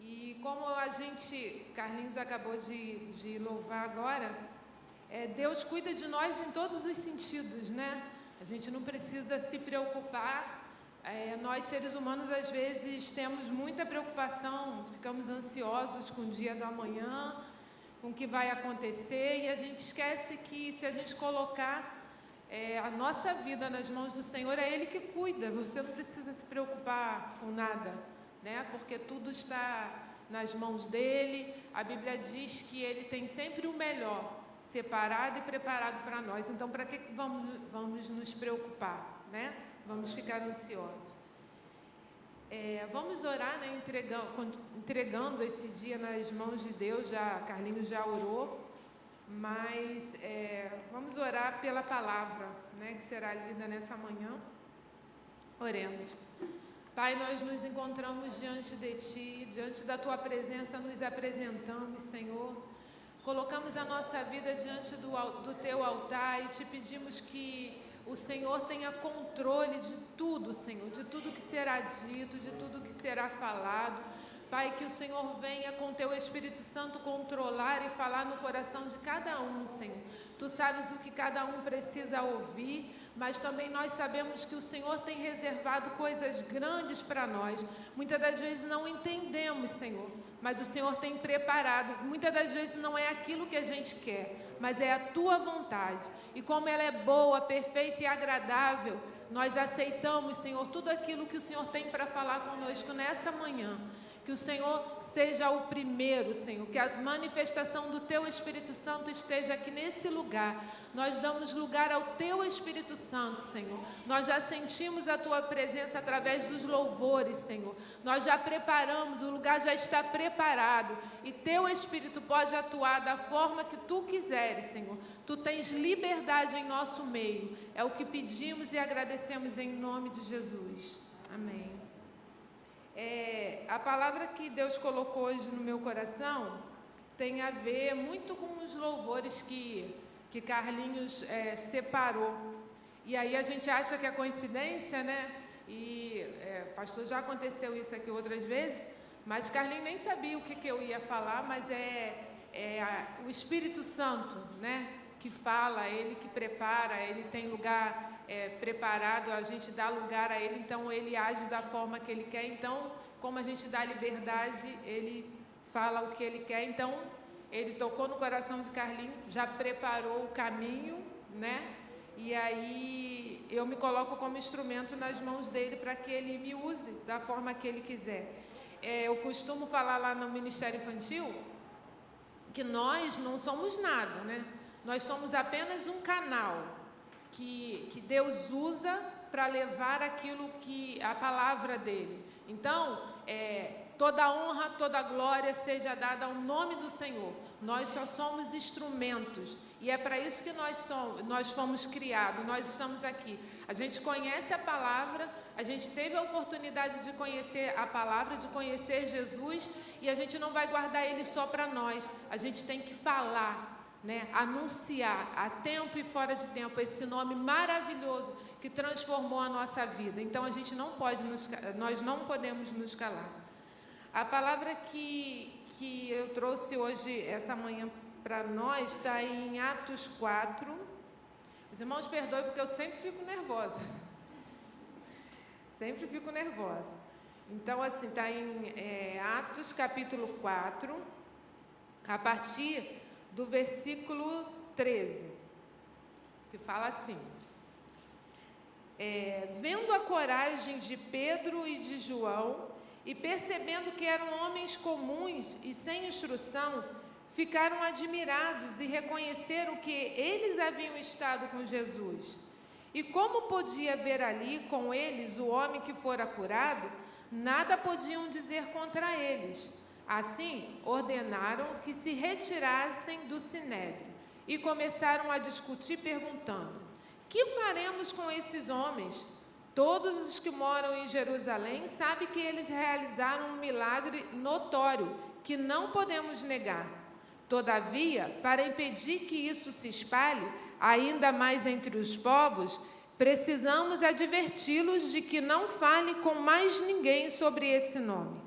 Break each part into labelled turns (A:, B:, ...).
A: E como Carlinhos acabou de louvar agora, Deus cuida de nós em todos os sentidos, né? A gente não precisa se preocupar. Nós, seres humanos, às vezes temos muita preocupação, ficamos ansiosos com o dia da manhã, com o que vai acontecer, e a gente esquece que se a gente colocar a nossa vida nas mãos do Senhor, é Ele que cuida. Você não precisa se preocupar com nada, né? Porque tudo está nas mãos dEle. A Bíblia diz que Ele tem sempre o melhor separado e preparado para nós. Então, para que vamos nos preocupar, né? Vamos ficar ansiosos. Vamos orar, né? Entregando esse dia nas mãos de Deus. Carlinhos já orou, mas vamos orar pela palavra, né? Que será lida nessa manhã. Oremos. Pai, nós nos encontramos diante de Ti, diante da Tua presença, nos apresentamos, Senhor. Colocamos a nossa vida diante do Teu altar e Te pedimos que o Senhor tenha controle de tudo, Senhor, de tudo que será dito, de tudo que será falado. Pai, que o Senhor venha com Teu Espírito Santo controlar e falar no coração de cada um, Senhor. Tu sabes o que cada um precisa ouvir, mas também nós sabemos que o Senhor tem reservado coisas grandes para nós. Muitas das vezes não entendemos, Senhor, mas o Senhor tem preparado. Muitas das vezes não é aquilo que a gente quer, mas é a Tua vontade. E como ela é boa, perfeita e agradável, nós aceitamos, Senhor, tudo aquilo que o Senhor tem para falar conosco nessa manhã. Que o Senhor seja o primeiro, Senhor, que a manifestação do Teu Espírito Santo esteja aqui nesse lugar. Nós damos lugar ao Teu Espírito Santo, Senhor. Nós já sentimos a Tua presença através dos louvores, Senhor. Nós já preparamos, o lugar já está preparado. E Teu Espírito pode atuar da forma que Tu quiseres, Senhor. Tu tens liberdade em nosso meio. É o que pedimos e agradecemos em nome de Jesus. Amém. A palavra que Deus colocou hoje no meu coração tem a ver muito com os louvores que Carlinhos separou. E aí a gente acha que é coincidência, né? Pastor, já aconteceu isso aqui outras vezes, mas Carlinhos nem sabia o que eu ia falar, mas o Espírito Santo, né? Que fala, Ele que prepara, Ele tem lugar preparado, a gente dá lugar a Ele, então Ele age da forma que Ele quer. Então, como a gente dá liberdade, Ele fala o que Ele quer. Então, Ele tocou no coração de Carlinhos, já preparou o caminho, né? E aí eu me coloco como instrumento nas mãos dele para que Ele me use da forma que Ele quiser. Eu costumo falar lá no Ministério Infantil que nós não somos nada, né? Nós somos apenas um canal que Deus usa para levar aquilo a palavra dele. Então, toda honra, toda glória seja dada ao nome do Senhor. Nós só somos instrumentos e é para isso que nós fomos criados, nós estamos aqui. A gente conhece a palavra, a gente teve a oportunidade de conhecer a palavra, de conhecer Jesus, e a gente não vai guardar ele só para nós, a gente tem que falar, né? Anunciar a tempo e fora de tempo esse nome maravilhoso que transformou a nossa vida. Então nós não podemos nos calar. A palavra que eu trouxe hoje, essa manhã, para nós, está em Atos 4. Os irmãos perdoem porque eu sempre fico nervosa. Sempre fico nervosa. Então, assim, está em Atos capítulo 4, a partir do versículo 13, que fala assim: vendo a coragem de Pedro e de João, e percebendo que eram homens comuns e sem instrução, ficaram admirados e reconheceram que eles haviam estado com Jesus. E como podia ver ali com eles o homem que fora curado, nada podiam dizer contra eles. Assim, ordenaram que se retirassem do sinédrio e começaram a discutir, perguntando: que faremos com esses homens? Todos os que moram em Jerusalém sabem que eles realizaram um milagre notório que não podemos negar. Todavia, para impedir que isso se espalhe ainda mais entre os povos, precisamos adverti-los de que não fale com mais ninguém sobre esse nome.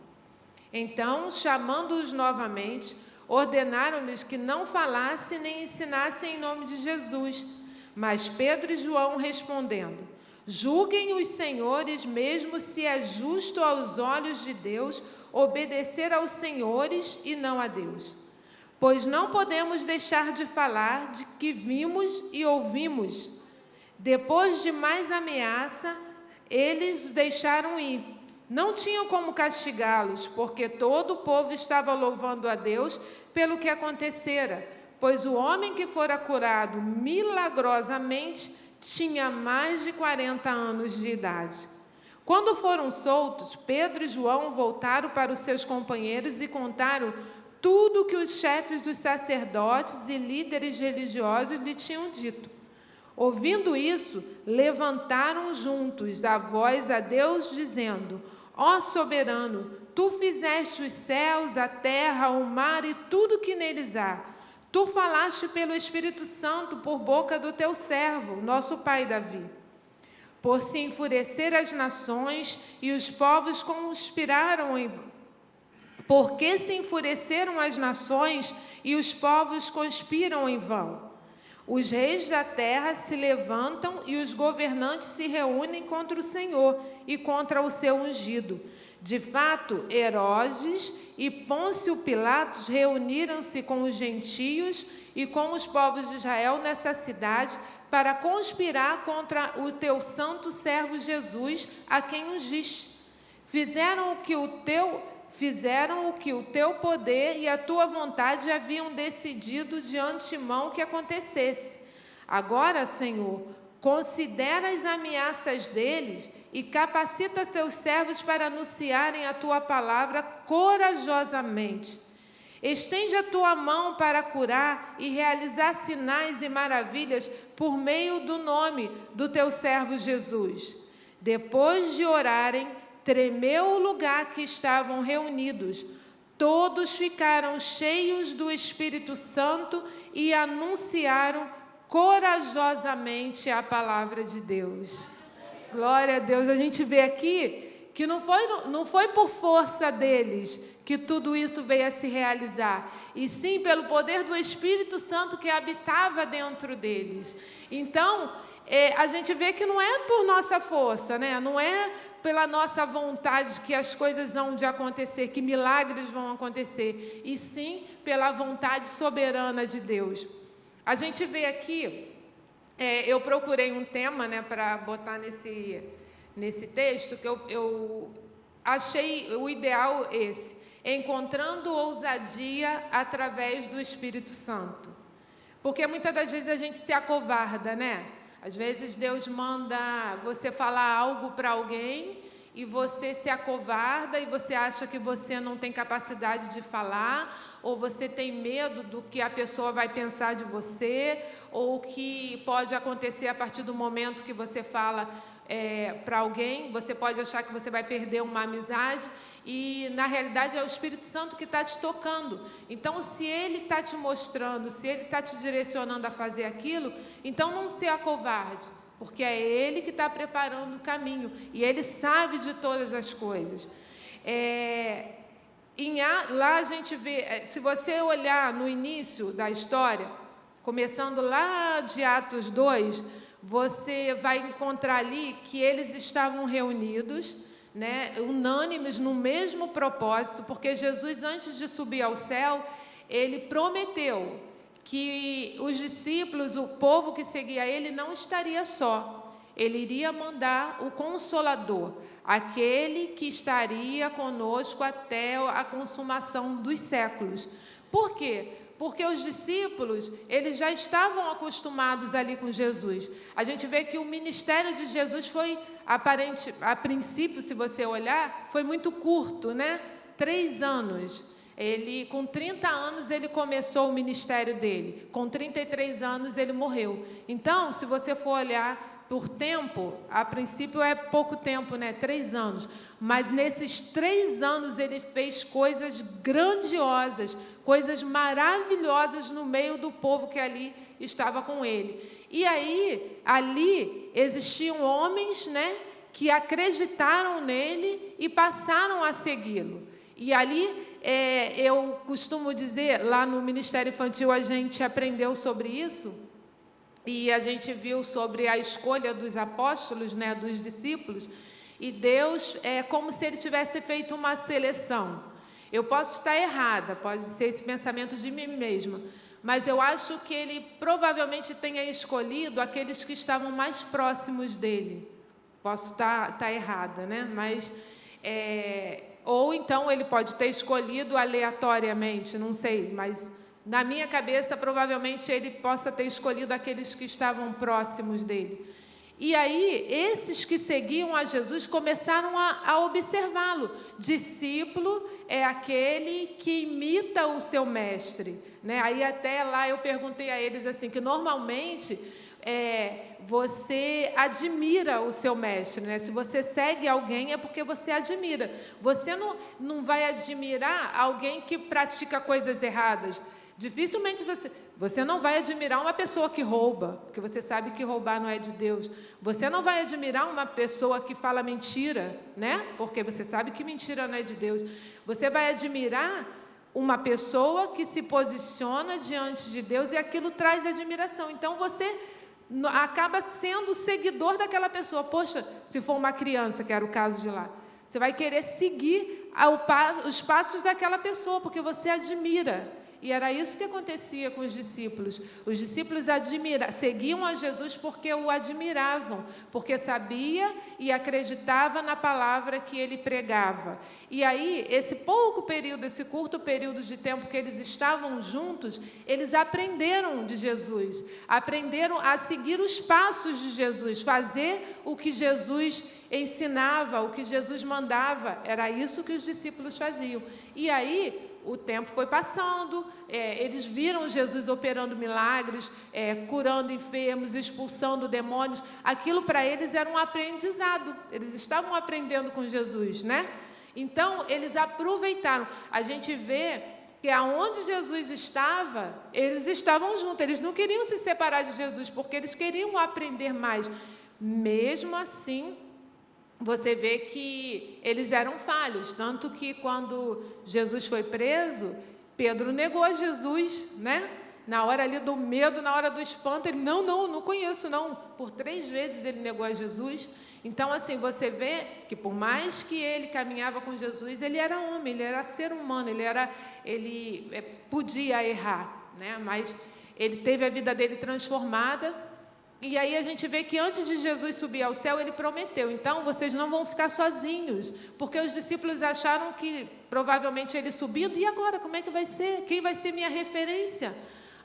A: Então, chamando-os novamente, ordenaram-lhes que não falassem nem ensinassem em nome de Jesus. Mas Pedro e João respondendo: julguem os senhores mesmo se é justo aos olhos de Deus obedecer aos senhores e não a Deus. Pois não podemos deixar de falar de que vimos e ouvimos. Depois de mais ameaça, eles os deixaram ir. Não tinham como castigá-los, porque todo o povo estava louvando a Deus pelo que acontecera, pois o homem que fora curado milagrosamente tinha mais de 40 anos de idade. Quando foram soltos, Pedro e João voltaram para os seus companheiros e contaram tudo o que os chefes dos sacerdotes e líderes religiosos lhe tinham dito. Ouvindo isso, levantaram juntos a voz a Deus, dizendo: ó soberano, tu fizeste os céus, a terra, o mar e tudo que neles há. Tu falaste pelo Espírito Santo por boca do teu servo, nosso pai Davi. Por se enfurecer as nações e os povos conspiraram em... Porque se enfureceram as nações e os povos conspiram em vão. Os reis da terra se levantam e os governantes se reúnem contra o Senhor e contra o seu ungido. De fato, Herodes e Pôncio Pilatos reuniram-se com os gentios e com os povos de Israel nessa cidade para conspirar contra o teu santo servo Jesus, a quem ungiste. Fizeram o que o teu poder e a tua vontade haviam decidido de antemão que acontecesse. Agora, Senhor, considera as ameaças deles e capacita teus servos para anunciarem a tua palavra corajosamente. Estende a tua mão para curar e realizar sinais e maravilhas por meio do nome do teu servo Jesus. Depois de orarem, tremeu o lugar que estavam reunidos. Todos ficaram cheios do Espírito Santo e anunciaram corajosamente a palavra de Deus. Glória a Deus. A gente vê aqui que não foi por força deles que tudo isso veio a se realizar, e sim pelo poder do Espírito Santo que habitava dentro deles. Então, a gente vê que não é por nossa força, né? Não é pela nossa vontade que as coisas vão de acontecer, que milagres vão acontecer, e sim pela vontade soberana de Deus. A gente vê aqui, eu procurei um tema, né, para botar nesse texto, que eu achei o ideal esse: encontrando ousadia através do Espírito Santo. Porque muitas das vezes a gente se acovarda, né? Às vezes Deus manda você falar algo para alguém e você se acovarda e você acha que você não tem capacidade de falar, ou você tem medo do que a pessoa vai pensar de você, ou o que pode acontecer a partir do momento que você fala para alguém. Você pode achar que você vai perder uma amizade e, na realidade, é o Espírito Santo que está te tocando. Então, se Ele está te mostrando, se Ele está te direcionando a fazer aquilo, então não se acovarde, porque é Ele que está preparando o caminho e Ele sabe de todas as coisas. Lá a gente vê, se você olhar no início da história, começando lá de Atos 2, você vai encontrar ali que eles estavam reunidos, né, unânimes no mesmo propósito, porque Jesus, antes de subir ao céu, ele prometeu que os discípulos, o povo que seguia ele, não estaria só. Ele iria mandar o Consolador, aquele que estaria conosco até a consumação dos séculos. Por quê? Porque os discípulos, eles já estavam acostumados ali com Jesus. A gente vê que o ministério de Jesus foi, a princípio, se você olhar, foi muito curto, né? 3 anos. Ele, com 30 anos, ele começou o ministério dele. Com 33 anos, ele morreu. Então, se você for olhar por tempo, a princípio é pouco tempo, né? 3 anos. Mas nesses 3 anos ele fez coisas grandiosas, coisas maravilhosas no meio do povo que ali estava com ele. E aí, ali existiam homens, né, que acreditaram nele e passaram a segui-lo. E ali, eu costumo dizer, lá no Ministério Infantil a gente aprendeu sobre isso, e a gente viu sobre a escolha dos apóstolos, né, dos discípulos, e Deus é como se Ele tivesse feito uma seleção. Eu posso estar errada, pode ser esse pensamento de mim mesma, mas eu acho que Ele provavelmente tenha escolhido aqueles que estavam mais próximos dEle. Posso estar errada, né? Mas, ou então Ele pode ter escolhido aleatoriamente, não sei, mas na minha cabeça, provavelmente, Ele possa ter escolhido aqueles que estavam próximos dEle. E aí, esses que seguiam a Jesus começaram a observá-lo. Discípulo é aquele que imita o seu mestre, né? Aí até lá eu perguntei a eles assim, que normalmente você admira o seu mestre, né? Se você segue alguém é porque você admira. Você não vai admirar alguém que pratica coisas erradas. Dificilmente você não vai admirar uma pessoa que rouba, porque você sabe que roubar não é de Deus. Você não vai admirar uma pessoa que fala mentira, né? Porque você sabe que mentira não é de Deus. Você vai admirar uma pessoa que se posiciona diante de Deus e aquilo traz admiração. Então, você acaba sendo seguidor daquela pessoa. Poxa, se for uma criança, que era o caso de lá, você vai querer seguir os passos daquela pessoa, porque você admira. E era isso que acontecia com os discípulos. Os discípulos seguiam a Jesus porque o admiravam, porque sabia e acreditava na palavra que ele pregava. E aí, esse curto período de tempo que eles estavam juntos, eles aprenderam de Jesus, aprenderam a seguir os passos de Jesus, fazer o que Jesus ensinava, o que Jesus mandava. Era isso que os discípulos faziam. E aí, o tempo foi passando, eles viram Jesus operando milagres, curando enfermos, expulsando demônios. Aquilo para eles era um aprendizado, eles estavam aprendendo com Jesus, né? Então, eles aproveitaram. A gente vê que aonde Jesus estava, eles estavam juntos, eles não queriam se separar de Jesus, porque eles queriam aprender mais. Mesmo assim, você vê que eles eram falhos, tanto que quando Jesus foi preso, Pedro negou a Jesus, né? Na hora ali do medo, na hora do espanto, ele, não conheço, não. Por 3 vezes ele negou a Jesus. Então, assim, você vê que por mais que ele caminhava com Jesus, ele era homem, ele era ser humano, ele podia errar, né? Mas ele teve a vida dele transformada. E aí a gente vê que antes de Jesus subir ao céu, ele prometeu, então vocês não vão ficar sozinhos, porque os discípulos acharam que provavelmente ele subindo, e agora, como é que vai ser? Quem vai ser minha referência?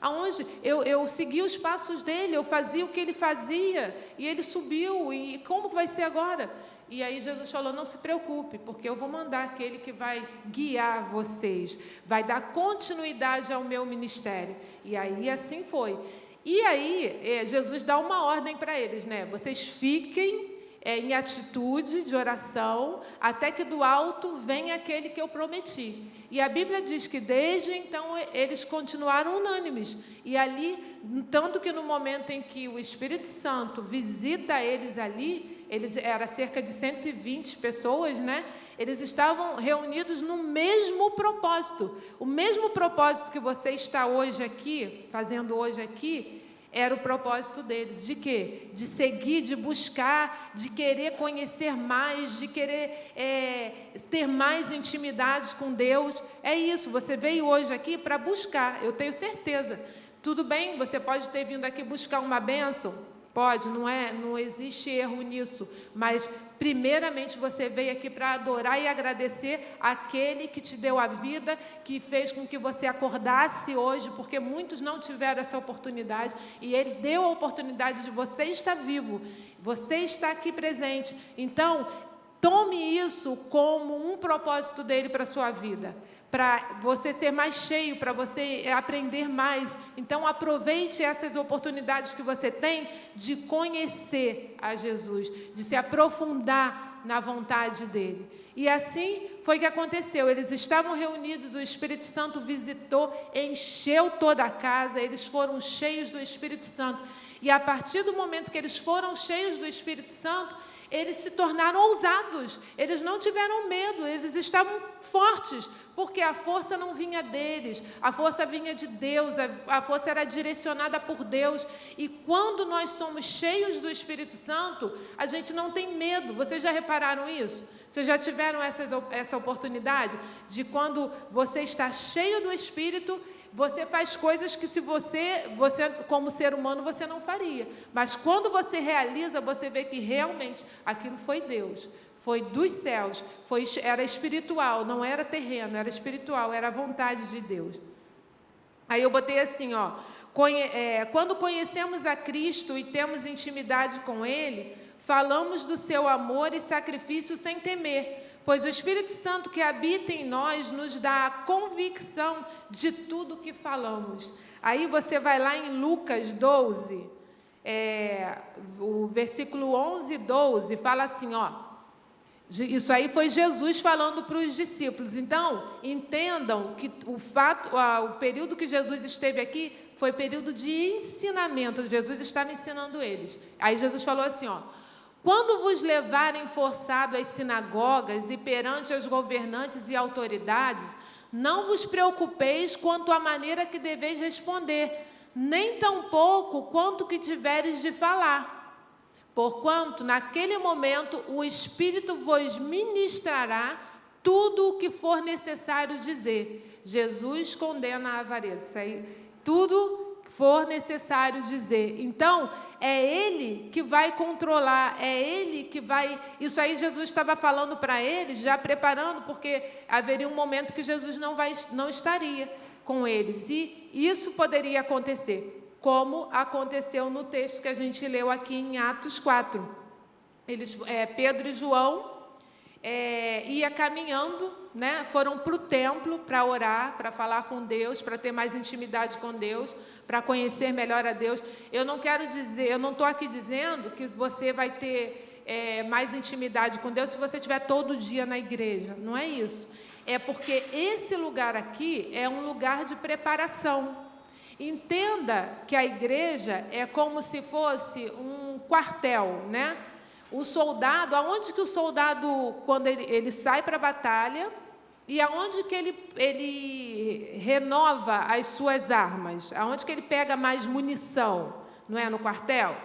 A: Aonde? Eu segui os passos dele, eu fazia o que ele fazia, e ele subiu, e como vai ser agora? E aí Jesus falou, não se preocupe, porque eu vou mandar aquele que vai guiar vocês, vai dar continuidade ao meu ministério. E aí assim foi. E aí, Jesus dá uma ordem para eles, né? Vocês fiquem em atitude de oração, até que do alto venha aquele que eu prometi. E a Bíblia diz que desde então eles continuaram unânimes. E ali, tanto que no momento em que o Espírito Santo visita eles ali, era cerca de 120 pessoas, né? Eles estavam reunidos no mesmo propósito. O mesmo propósito que você está hoje aqui, fazendo hoje aqui, era o propósito deles. De quê? De seguir, de buscar, de querer conhecer mais, de querer ter mais intimidade com Deus. É isso, você veio hoje aqui para buscar, eu tenho certeza. Tudo bem, você pode ter vindo aqui buscar uma bênção. Pode, não existe erro nisso, mas primeiramente você veio aqui para adorar e agradecer aquele que te deu a vida, que fez com que você acordasse hoje, porque muitos não tiveram essa oportunidade, e ele deu a oportunidade de você estar vivo, você está aqui presente. Então, tome isso como um propósito dele para a sua vida, para você ser mais cheio, para você aprender mais. Então, aproveite essas oportunidades que você tem de conhecer a Jesus, de se aprofundar na vontade dele. E assim foi que aconteceu. Eles estavam reunidos, o Espírito Santo visitou, encheu toda a casa, eles foram cheios do Espírito Santo. E a partir do momento que eles foram cheios do Espírito Santo, eles se tornaram ousados, eles não tiveram medo, eles estavam fortes, porque a força não vinha deles, a força vinha de Deus, a força era direcionada por Deus. E quando nós somos cheios do Espírito Santo, a gente não tem medo. Vocês já repararam isso? Vocês já tiveram essa oportunidade de quando você está cheio do Espírito, você faz coisas que se você como ser humano, você não faria. Mas quando você realiza, você vê que realmente aquilo foi Deus, foi dos céus, era espiritual, não era terreno, era espiritual, era a vontade de Deus. Aí eu botei assim, ó, quando conhecemos a Cristo e temos intimidade com Ele, falamos do seu amor e sacrifício sem temer, pois o Espírito Santo que habita em nós nos dá a convicção de tudo que falamos. Aí você vai lá em Lucas 12, o versículo 11 e 12, fala assim, ó, isso aí foi Jesus falando para os discípulos. Então, entendam que o período que Jesus esteve aqui foi período de ensinamento. Jesus estava ensinando eles. Aí Jesus falou assim, ó, quando vos levarem forçado às sinagogas e perante os governantes e autoridades, não vos preocupeis quanto à maneira que deveis responder, nem tampouco quanto que tiveres de falar. Porquanto, naquele momento, o Espírito vos ministrará tudo o que for necessário dizer. Jesus condena a avareza. Tudo que for necessário dizer. Então, é Ele que vai controlar, é Ele que vai... Isso aí Jesus estava falando para eles, já preparando, porque haveria um momento que Jesus não estaria com eles. E isso poderia acontecer, como aconteceu no texto que a gente leu aqui em Atos 4. Pedro e João ia caminhando, né? Foram para o templo para orar, para falar com Deus, para ter mais intimidade com Deus, para conhecer melhor a Deus. Eu não estou aqui dizendo que você vai ter mais intimidade com Deus se você estiver todo dia na igreja. Não é isso. É porque esse lugar aqui é um lugar de preparação. Entenda que a igreja é como se fosse um quartel, né? O soldado, aonde que o soldado, quando ele sai para a batalha, e aonde que ele renova as suas armas? Aonde que ele pega mais munição? Não é no quartel?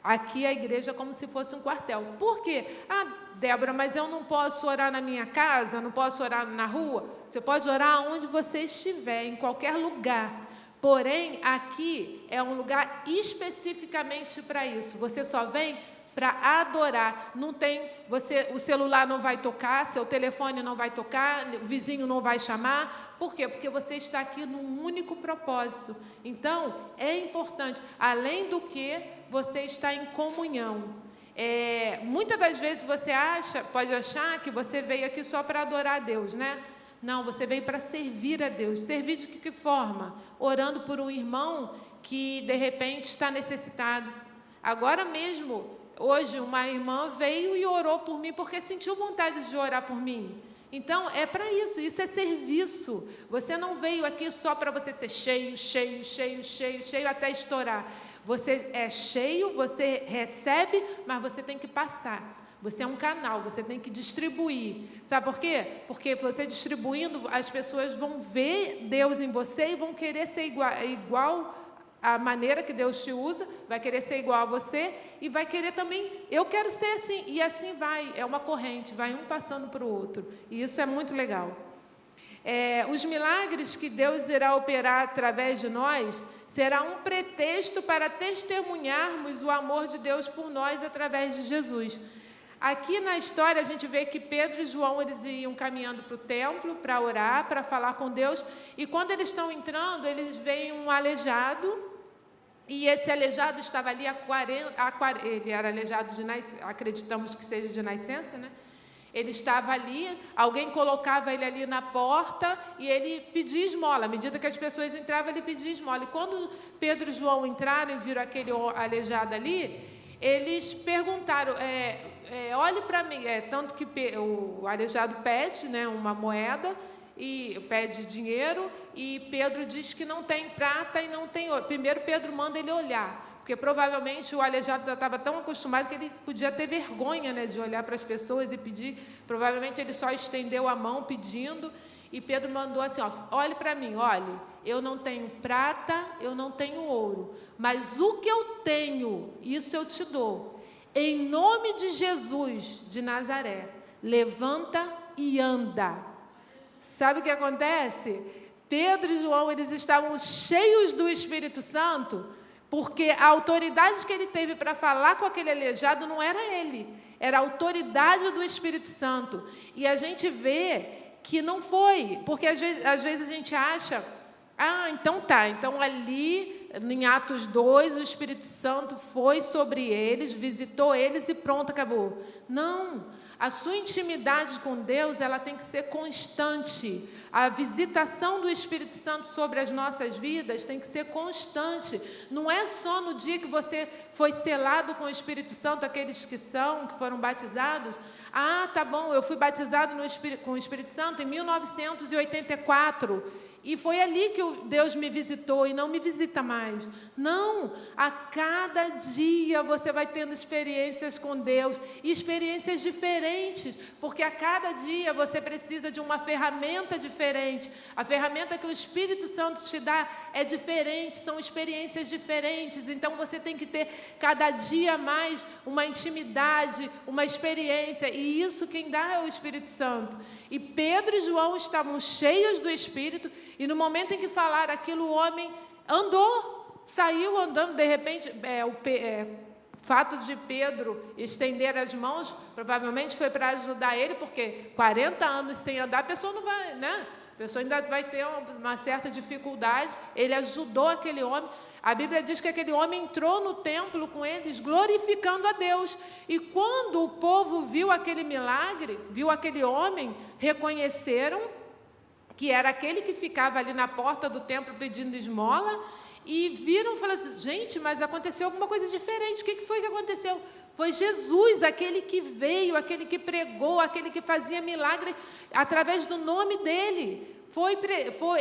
A: Aqui a igreja é como se fosse um quartel. Por quê? Ah, Débora, mas eu não posso orar na minha casa, eu não posso orar na rua. Você pode orar onde você estiver, em qualquer lugar. Porém, aqui é um lugar especificamente para isso. Você só vem para adorar. Não tem, o celular não vai tocar, seu telefone não vai tocar, o vizinho não vai chamar. Por quê? Porque você está aqui num único propósito. Então, é importante, além do que, você está em comunhão. Muitas das vezes você pode achar que você veio aqui só para adorar a Deus, né? Não, você veio para servir a Deus. Servir de que forma? Orando por um irmão que, de repente, está necessitado. Agora mesmo, hoje, uma irmã veio e orou por mim porque sentiu vontade de orar por mim. Então, é para isso é serviço. Você não veio aqui só para você ser cheio, cheio, cheio, cheio, cheio, até estourar. Você é cheio, você recebe, mas você tem que passar. Você é um canal, você tem que distribuir. Sabe por quê? Porque você distribuindo, as pessoas vão ver Deus em você e vão querer ser igual à maneira que Deus te usa, vai querer ser igual a você e vai querer também, eu quero ser assim, e assim vai, é uma corrente, vai um passando para o outro. E isso é muito legal. Os milagres que Deus irá operar através de nós será um pretexto para testemunharmos o amor de Deus por nós através de Jesus. Aqui na história a gente vê que Pedro e João eles iam caminhando para o templo para orar, para falar com Deus, e quando eles estão entrando, eles veem um aleijado, e esse aleijado estava ali ele era aleijado acreditamos que seja de nascença, né? Ele estava ali, alguém colocava ele ali na porta e ele pedia esmola. À medida que as pessoas entravam, ele pedia esmola. E quando Pedro e João entraram e viram aquele aleijado ali, eles perguntaram, olhe para mim, tanto que o aleijado pede, né, uma moeda, e pede dinheiro, e Pedro diz que não tem prata e não tem ouro. Primeiro Pedro manda ele olhar, porque provavelmente o aleijado estava tão acostumado que ele podia ter vergonha, né, de olhar para as pessoas e pedir. Provavelmente ele só estendeu a mão pedindo, e Pedro mandou assim, ó, olhe para mim, olhe, eu não tenho prata, eu não tenho ouro, mas o que eu tenho, isso eu te dou. Em nome de Jesus de Nazaré, levanta e anda. Sabe o que acontece? Pedro e João, eles estavam cheios do Espírito Santo, porque a autoridade que ele teve para falar com aquele aleijado não era ele, era a autoridade do Espírito Santo. E a gente vê que não foi, porque às vezes a gente acha, então tá, então ali em Atos 2, o Espírito Santo foi sobre eles, visitou eles e pronto, acabou. Não, a sua intimidade com Deus, ela tem que ser constante. A visitação do Espírito Santo sobre as nossas vidas tem que ser constante. Não é só no dia que você foi selado com o Espírito Santo, aqueles que foram batizados. Tá bom, eu fui batizado com o Espírito Santo em 1984. E foi ali que Deus me visitou e não me visita mais. Não, a cada dia você vai tendo experiências com Deus, e experiências diferentes, porque a cada dia você precisa de uma ferramenta diferente. A ferramenta que o Espírito Santo te dá é diferente, são experiências diferentes. Então você tem que ter cada dia mais uma intimidade, uma experiência, e isso quem dá é o Espírito Santo. E Pedro e João estavam cheios do Espírito, e no momento em que falaram aquilo, o homem andou, saiu andando. De repente, o fato de Pedro estender as mãos, provavelmente foi para ajudar ele, porque 40 anos sem andar, a pessoa não vai, né? A pessoa ainda vai ter uma certa dificuldade. Ele ajudou aquele homem. A Bíblia diz que aquele homem entrou no templo com eles, glorificando a Deus. E quando o povo viu aquele milagre, viu aquele homem, reconheceram que era aquele que ficava ali na porta do templo pedindo esmola, e viram e falaram, gente, mas aconteceu alguma coisa diferente. O que foi que aconteceu? Foi Jesus, aquele que veio, aquele que pregou, aquele que fazia milagre através do nome dele.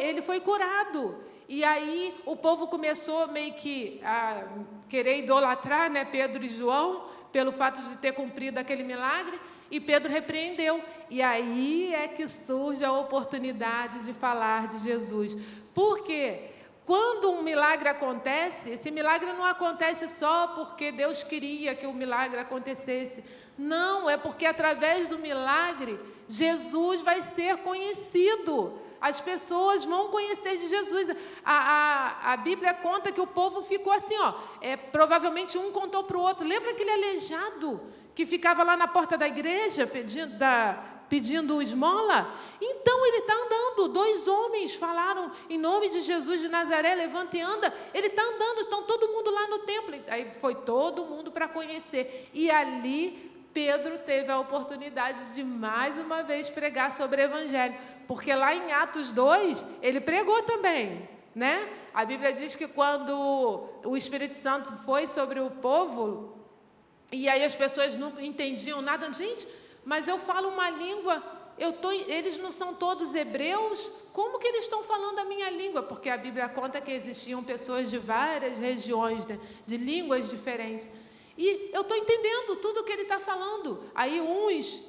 A: Ele foi curado. E aí o povo começou meio que a querer idolatrar, né, Pedro e João, pelo fato de ter cumprido aquele milagre, e Pedro repreendeu. E aí é que surge a oportunidade de falar de Jesus. Por quê? Quando um milagre acontece, esse milagre não acontece só porque Deus queria que o milagre acontecesse. Não, é porque através do milagre, Jesus vai ser conhecido. As pessoas vão conhecer de Jesus. A Bíblia conta que o povo ficou assim, provavelmente um contou para o outro. Lembra aquele aleijado que ficava lá na porta da igreja pedindo esmola? Então ele está andando. 2 homens falaram em nome de Jesus de Nazaré, levanta e anda. Ele está andando, estão todo mundo lá no templo. Aí foi todo mundo para conhecer. E ali Pedro teve a oportunidade de mais uma vez pregar sobre o Evangelho. Porque lá em Atos 2, ele pregou também, né? A Bíblia diz que quando o Espírito Santo foi sobre o povo, e aí as pessoas não entendiam nada. Gente, mas eu falo uma língua, eles não são todos hebreus? Como que eles estão falando a minha língua? Porque a Bíblia conta que existiam pessoas de várias regiões, né, de línguas diferentes. E eu estou entendendo tudo o que ele está falando. Aí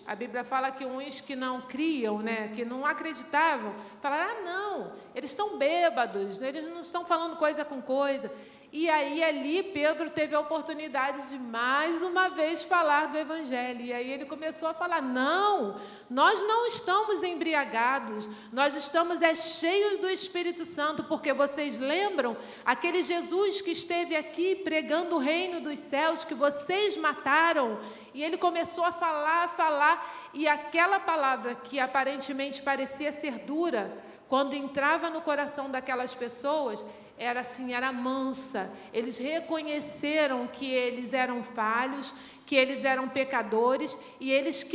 A: a Bíblia fala que uns que não criam, né, que não acreditavam, falaram, não, eles estão bêbados, eles não estão falando coisa com coisa. E aí ali Pedro teve a oportunidade de mais uma vez falar do Evangelho. E aí ele começou a falar, não, nós não estamos embriagados, nós estamos cheios do Espírito Santo, porque vocês lembram aquele Jesus que esteve aqui pregando o reino dos céus, que vocês mataram? E ele começou a falar, e aquela palavra que aparentemente parecia ser dura, quando entrava no coração daquelas pessoas, era mansa. Eles reconheceram que eles eram falhos, que eles eram pecadores, e eles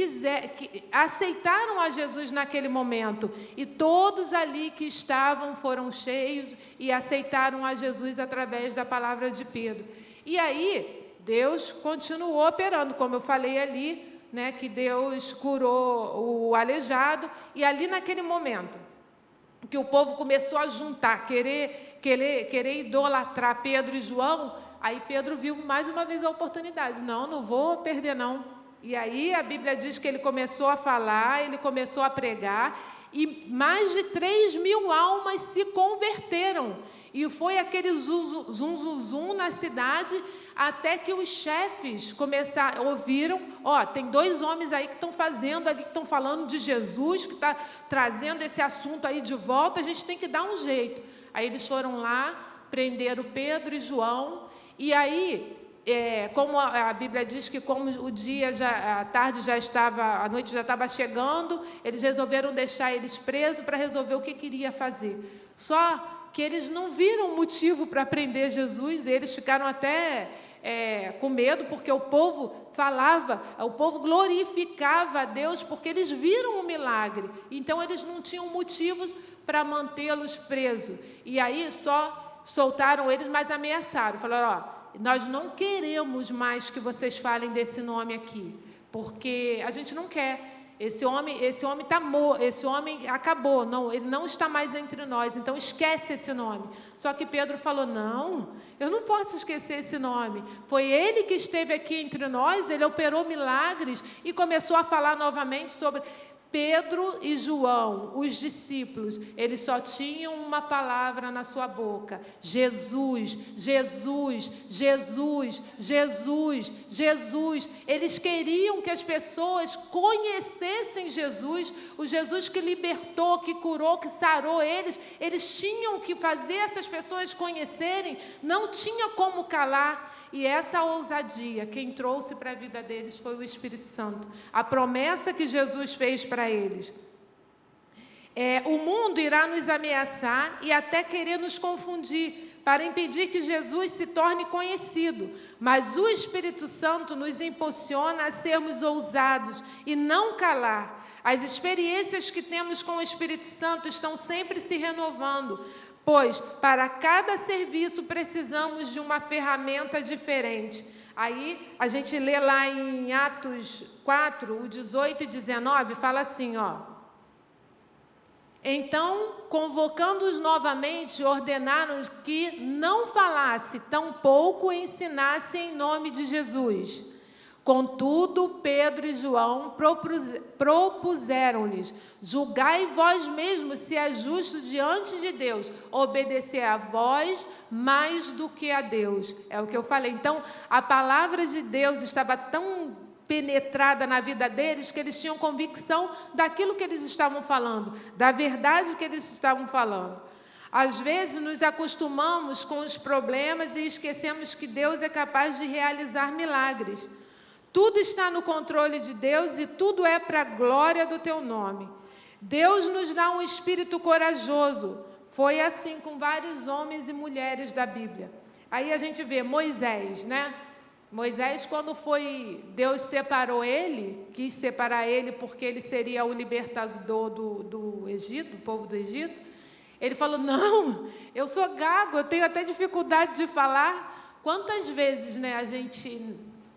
A: aceitaram a Jesus naquele momento. E todos ali que estavam foram cheios e aceitaram a Jesus através da palavra de Pedro. E aí, Deus continuou operando, como eu falei ali, né, que Deus curou o aleijado, e ali naquele momento que o povo começou a juntar, querer idolatrar Pedro e João, Aí Pedro viu mais uma vez a oportunidade. Não vou perder não. E aí a Bíblia diz que ele começou a falar, ele começou a pregar, e mais de 3.000 almas se converteram. E foi aquele zum na cidade, até que os chefes ouviram, tem 2 homens aí que estão fazendo ali, que estão falando de Jesus, que está trazendo esse assunto aí de volta, a gente tem que dar um jeito. Aí eles foram lá, prenderam Pedro e João, e aí, como a Bíblia diz que como a tarde já estava, a noite já estava chegando, eles resolveram deixar eles presos para resolver o que queria fazer. Só que eles não viram motivo para prender Jesus, eles ficaram até com medo, porque o povo falava, o povo glorificava a Deus, porque eles viram o milagre, então eles não tinham motivos para mantê-los presos. E aí só soltaram eles, mas ameaçaram, falaram, nós não queremos mais que vocês falem desse nome aqui, porque a gente não quer. Esse homem está morto, esse homem acabou, ele não está mais entre nós, então esquece esse nome. Só que Pedro falou, não, eu não posso esquecer esse nome. Foi ele que esteve aqui entre nós, ele operou milagres e começou a falar novamente sobre Pedro e João, os discípulos, eles só tinham uma palavra na sua boca: Jesus, Jesus, Jesus, Jesus, Jesus. Eles queriam que as pessoas conhecessem Jesus, o Jesus que libertou, que curou, que sarou eles. Eles tinham que fazer essas pessoas conhecerem, não tinha como calar. E essa ousadia, quem trouxe para a vida deles foi o Espírito Santo. A promessa que Jesus fez para eles. O mundo irá nos ameaçar e até querer nos confundir, para impedir que Jesus se torne conhecido. Mas o Espírito Santo nos impulsiona a sermos ousados e não calar. As experiências que temos com o Espírito Santo estão sempre se renovando, pois para cada serviço precisamos de uma ferramenta diferente. Aí a gente lê lá em Atos 4, o 18 e 19, fala assim, Então, convocando-os novamente, ordenaram que não falasse, tampouco ensinasse em nome de Jesus. Contudo, Pedro e João propuseram-lhes: julgai vós mesmos se é justo diante de Deus obedecer a vós mais do que a Deus. É o que eu falei. Então, a palavra de Deus estava tão penetrada na vida deles que eles tinham convicção daquilo que eles estavam falando, da verdade que eles estavam falando. Às vezes nos acostumamos com os problemas e esquecemos que Deus é capaz de realizar milagres. Tudo está no controle de Deus e tudo é para a glória do teu nome. Deus nos dá um espírito corajoso. Foi assim com vários homens e mulheres da Bíblia. Aí a gente vê Moisés, né? Moisés, quando Deus separou ele, quis separar ele porque ele seria o libertador do Egito, do povo do Egito, ele falou, não, eu sou gago, eu tenho até dificuldade de falar. Quantas vezes, né, a gente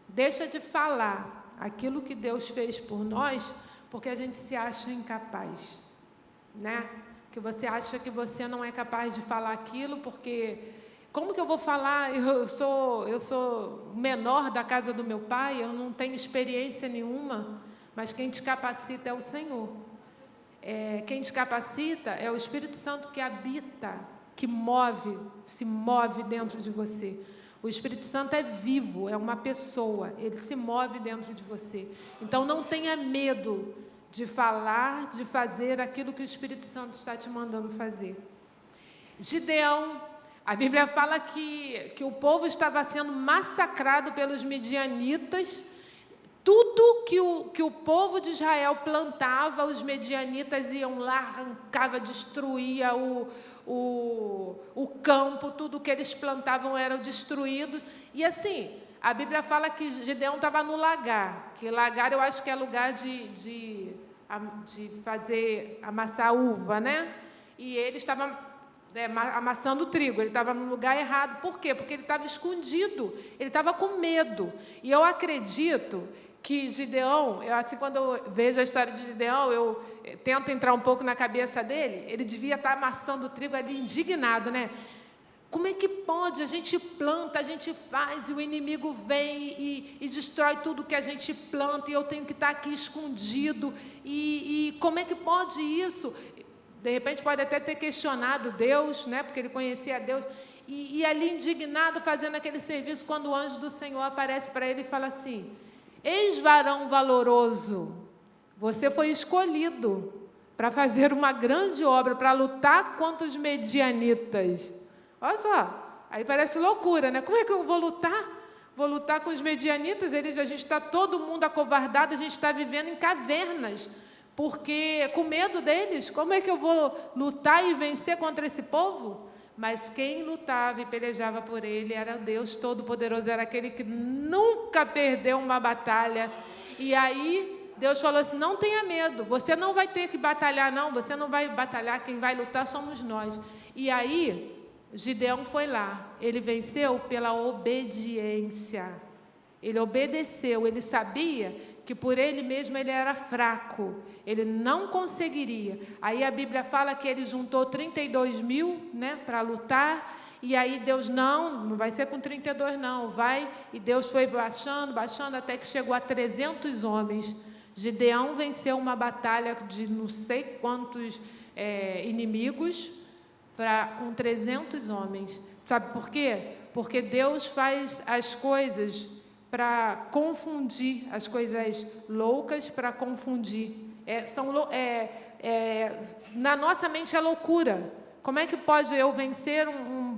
A: deixa de falar aquilo que Deus fez por nós porque a gente se acha incapaz, né? Que você acha que você não é capaz de falar aquilo porque... Como que eu vou falar? Eu sou menor da casa do meu pai, eu não tenho experiência nenhuma, mas quem te capacita é o Senhor. Quem te capacita é o Espírito Santo que habita, que se move dentro de você. O Espírito Santo é vivo, é uma pessoa, ele se move dentro de você. Então não tenha medo de falar, de fazer aquilo que o Espírito Santo está te mandando fazer. Gideão, a Bíblia fala que o povo estava sendo massacrado pelos midianitas. Tudo que o povo de Israel plantava, os midianitas iam lá, arrancava, destruía o campo, tudo que eles plantavam era destruído. E assim, a Bíblia fala que Gideão estava no lagar, que lagar eu acho que é lugar de amassar uva, né? E ele estava amassando trigo, ele estava no lugar errado. Por quê? Porque ele estava escondido, ele estava com medo. E eu acredito que Gideão, assim, quando eu vejo a história de Gideão, eu tento entrar um pouco na cabeça dele, ele devia estar amassando o trigo ali indignado, né? Como é que pode? A gente planta, a gente faz, e o inimigo vem e destrói tudo que a gente planta, e eu tenho que estar aqui escondido, e como é que pode isso? De repente pode até ter questionado Deus, né? Porque ele conhecia Deus, e ali indignado fazendo aquele serviço, quando o anjo do Senhor aparece para ele e fala assim: eis varão valoroso, você foi escolhido para fazer uma grande obra, para lutar contra os medianitas. Olha só, aí parece loucura, né? Como é que eu vou lutar? Vou lutar com os medianitas? A gente está todo mundo acovardado, a gente está vivendo em cavernas, porque com medo deles, como é que eu vou lutar e vencer contra esse povo? Mas quem lutava e pelejava por ele era o Deus Todo-Poderoso, era aquele que nunca perdeu uma batalha. E aí Deus falou assim: não tenha medo, você não vai ter que batalhar, não, você não vai batalhar, quem vai lutar somos nós. E aí Gideão foi lá, ele venceu pela obediência, ele obedeceu, ele sabia que por ele mesmo ele era fraco, ele não conseguiria. Aí a Bíblia fala que ele juntou 32 mil, né, para lutar, e aí Deus, não vai ser com 32 não, vai, e Deus foi baixando, até que chegou a 300 homens. Gideão venceu uma batalha de não sei quantos inimigos, com 300 homens. Sabe por quê? Porque Deus faz as coisas para confundir, as coisas loucas para confundir. Na nossa mente é loucura. Como é que pode eu vencer um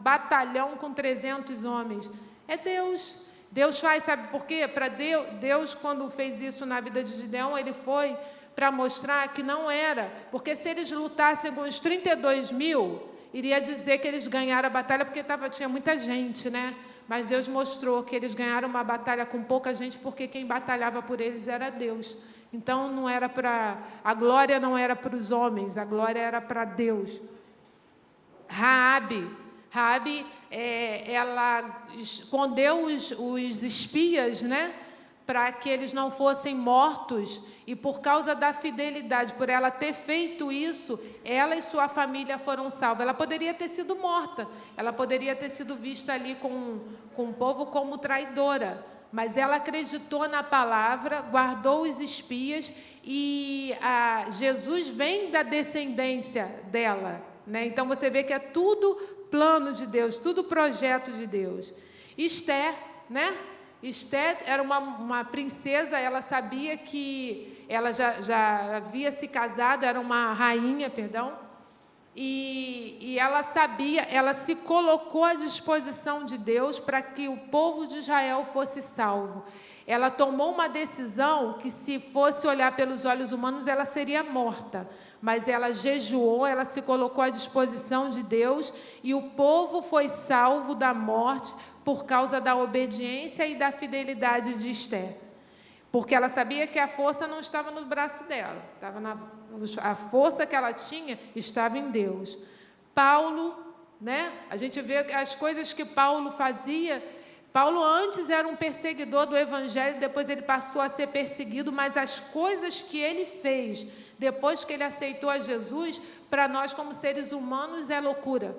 A: batalhão com 300 homens? É Deus. Deus faz, sabe por quê? Para Deus, quando fez isso na vida de Gideão, ele foi para mostrar que não era, porque se eles lutassem com os 32 mil, iria dizer que eles ganharam a batalha, porque tinha muita gente, né? Mas Deus mostrou que eles ganharam uma batalha com pouca gente, porque quem batalhava por eles era Deus. Então, não era a glória não era para os homens, a glória era para Deus. Raabe, ela escondeu os espias, né? Para que eles não fossem mortos, e por causa da fidelidade, por ela ter feito isso, ela e sua família foram salvos. Ela poderia ter sido morta, ela poderia ter sido vista ali com o povo como traidora, mas ela acreditou na palavra, guardou os espias, e Jesus vem da descendência dela, né? Então você vê que é tudo plano de Deus, tudo projeto de Deus. Esther, né? Esther era uma princesa, ela sabia que ela já havia se casado, era uma rainha, e ela sabia, ela se colocou à disposição de Deus para que o povo de Israel fosse salvo. Ela tomou uma decisão que, se fosse olhar pelos olhos humanos, ela seria morta, mas ela jejuou, ela se colocou à disposição de Deus, e o povo foi salvo da morte por causa da obediência e da fidelidade de Esther, porque ela sabia que a força não estava no braço dela, a força que ela tinha estava em Deus. Paulo, né? A gente vê as coisas que Paulo fazia. Paulo antes era um perseguidor do Evangelho, depois ele passou a ser perseguido, mas as coisas que ele fez depois que ele aceitou a Jesus, para nós como seres humanos é loucura.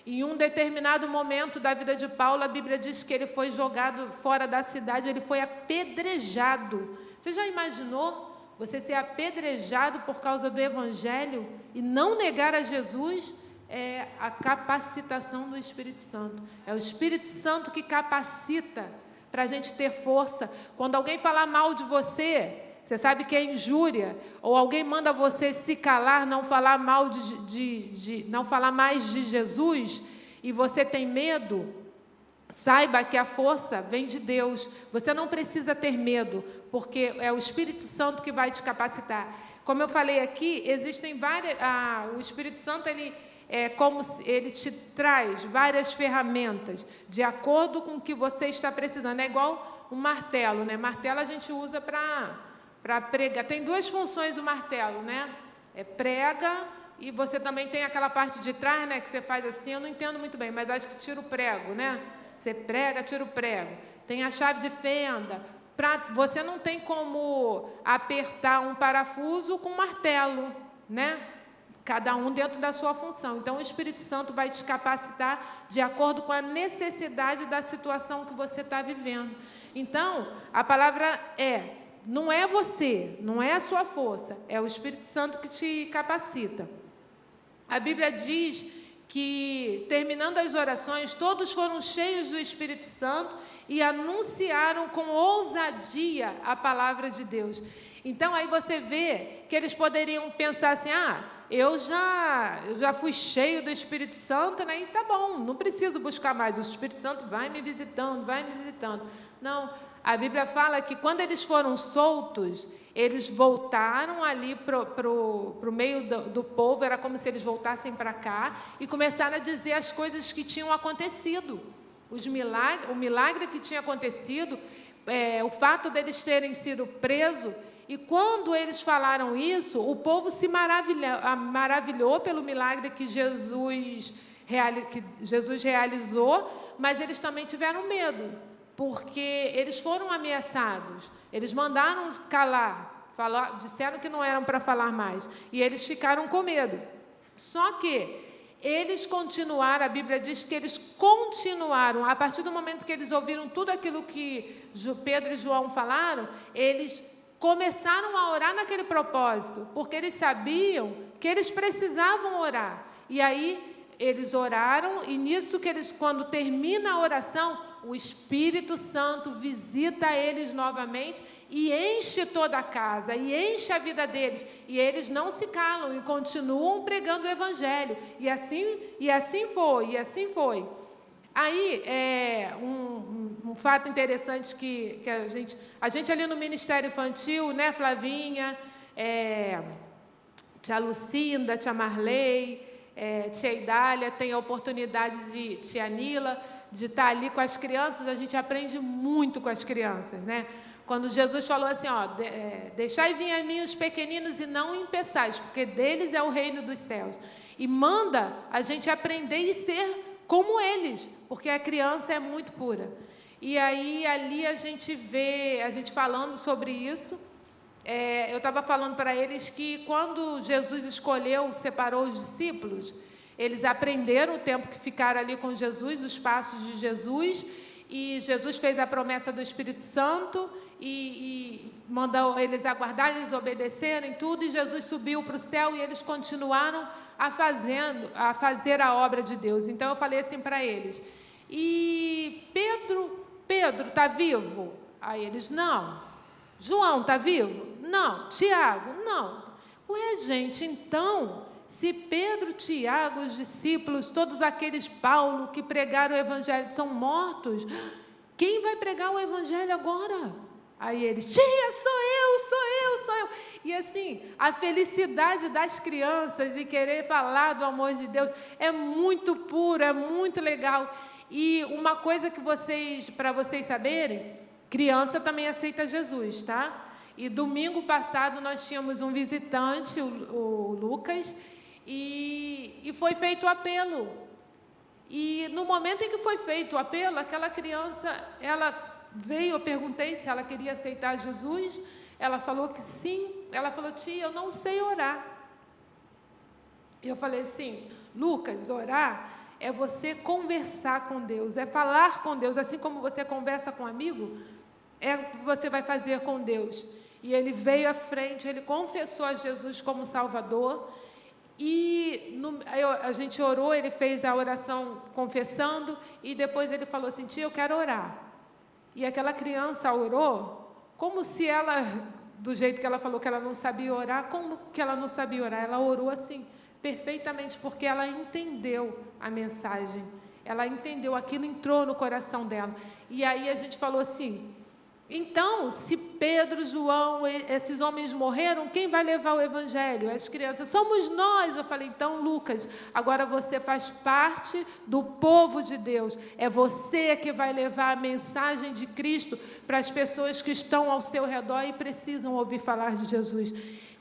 A: Em um determinado momento da vida de Paulo, a Bíblia diz que ele foi jogado fora da cidade, ele foi apedrejado. Você já imaginou você ser apedrejado por causa do Evangelho e não negar a Jesus? É a capacitação do Espírito Santo. É o Espírito Santo que capacita para a gente ter força. Quando alguém falar mal de você, você sabe que é injúria, ou alguém manda você se calar, não falar mal não falar mais de Jesus, e você tem medo, saiba que a força vem de Deus. Você não precisa ter medo, porque é o Espírito Santo que vai te capacitar. Como eu falei aqui, existem várias. O Espírito Santo ele te traz várias ferramentas de acordo com o que você está precisando. É igual um martelo, né? Martelo a gente usa para pregar. Tem duas funções o martelo, né? Prega, e você também tem aquela parte de trás, né? Que você faz assim, eu não entendo muito bem, mas acho que tira o prego, né? Você prega, tira o prego. Tem a chave de fenda. Você não tem como apertar um parafuso com martelo, né? cada um dentro da sua função. Então, o Espírito Santo vai te capacitar de acordo com a necessidade da situação que você está vivendo. Então, a palavra não é você, não é a sua força, é o Espírito Santo que te capacita. A Bíblia diz que, terminando as orações, todos foram cheios do Espírito Santo e anunciaram com ousadia a palavra de Deus. Então, aí você vê que eles poderiam pensar assim, eu já fui cheio do Espírito Santo, né? E tá bom, não preciso buscar mais, o Espírito Santo vai me visitando. Não, a Bíblia fala que quando eles foram soltos, eles voltaram ali pro meio do povo, era como se eles voltassem para cá, e começaram a dizer as coisas que tinham acontecido, o milagre que tinha acontecido, o fato deles terem sido presos. E quando eles falaram isso, o povo se maravilhou pelo milagre que Jesus realizou, mas eles também tiveram medo, porque eles foram ameaçados. Eles mandaram calar, disseram que não eram para falar mais, e eles ficaram com medo. Só que eles continuaram, a Bíblia diz que eles continuaram, a partir do momento que eles ouviram tudo aquilo que Pedro e João falaram, eles começaram a orar naquele propósito, porque eles sabiam que eles precisavam orar. E aí eles oraram, e nisso que eles, quando termina a oração, o Espírito Santo visita eles novamente e enche toda a casa, e enche a vida deles. E eles não se calam e continuam pregando o Evangelho. E assim foi. Aí, um fato interessante que a gente ali no Ministério Infantil, né, Flavinha, tia Lucinda, tia Marley, tia Idália, tem a oportunidade de tia Nila, de estar ali com as crianças. A gente aprende muito com as crianças, né? Quando Jesus falou assim, deixai vir a mim os pequeninos e não impeçais, porque deles é o reino dos céus. E manda a gente aprender e ser como eles, porque a criança é muito pura. E aí, ali a gente falando sobre isso, eu estava falando para eles que quando Jesus separou os discípulos, eles aprenderam o tempo que ficaram ali com Jesus, os passos de Jesus, e Jesus fez a promessa do Espírito Santo e mandou eles aguardar, eles obedeceram em tudo, e Jesus subiu para o céu e eles continuaram a fazer a obra de Deus. Então eu falei assim para eles, e Pedro está vivo? Aí eles, não. João está vivo? Não. Tiago? Não. Ué, gente, então, se Pedro, Tiago, os discípulos, todos aqueles Paulo que pregaram o Evangelho são mortos, quem vai pregar o Evangelho agora? Aí eles, tia, sou eu. E assim, a felicidade das crianças em querer falar do amor de Deus é muito pura, é muito legal. E uma coisa para vocês saberem, criança também aceita Jesus, tá? E domingo passado nós tínhamos um visitante, o Lucas, e foi feito o apelo. E no momento em que foi feito o apelo, aquela criança, ela veio, eu perguntei se ela queria aceitar Jesus, ela falou que sim. Ela falou, tia, eu não sei orar. Eu falei assim, Lucas, orar é você conversar com Deus, é falar com Deus, assim como você conversa com um amigo, você vai fazer com Deus. E ele veio à frente, ele confessou a Jesus como Salvador, e a gente orou, ele fez a oração confessando, e depois ele falou assim, tia, eu quero orar. E aquela criança orou, como se ela, do jeito que ela falou que ela não sabia orar, como que ela não sabia orar? Ela orou assim, perfeitamente, porque ela entendeu a mensagem, ela entendeu, aquilo entrou no coração dela. E aí a gente falou assim, então, se Pedro, João, esses homens morreram, quem vai levar o Evangelho? As crianças, somos nós. Eu falei, então, Lucas, agora você faz parte do povo de Deus, é você que vai levar a mensagem de Cristo para as pessoas que estão ao seu redor e precisam ouvir falar de Jesus.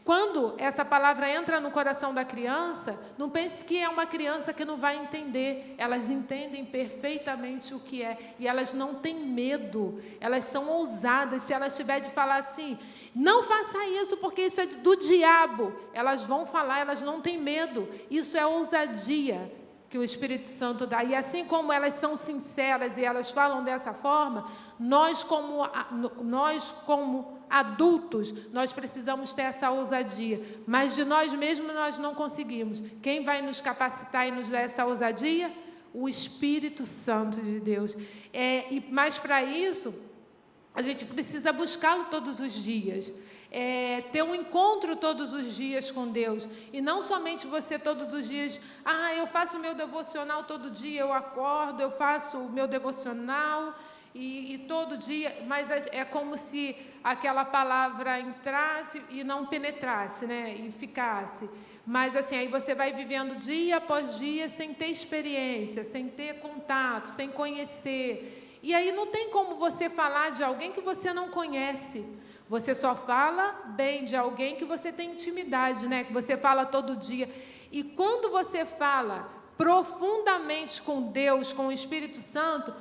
A: Quando essa palavra entra no coração da criança, não pense que é uma criança que não vai entender. Elas entendem perfeitamente o que é. E elas não têm medo. Elas são ousadas. Se elas tiverem de falar assim, não faça isso porque isso é do diabo, elas vão falar, elas não têm medo. Isso é ousadia que o Espírito Santo dá. E assim como elas são sinceras e elas falam dessa forma, nós como adultos, nós precisamos ter essa ousadia. Mas de nós mesmos nós não conseguimos. Quem vai nos capacitar e nos dar essa ousadia? O Espírito Santo de Deus. Mas para isso, a gente precisa buscá-lo todos os dias. Ter um encontro todos os dias com Deus, e não somente você todos os dias, eu faço o meu devocional todo dia, eu acordo, eu faço o meu devocional, e todo dia, mas é como se aquela palavra entrasse e não penetrasse, né, e ficasse, mas assim, aí você vai vivendo dia após dia, sem ter experiência, sem ter contato, sem conhecer, e aí não tem como você falar de alguém que você não conhece. Você só fala bem de alguém que você tem intimidade, né? Que você fala todo dia. E quando você fala profundamente com Deus, com o Espírito Santo,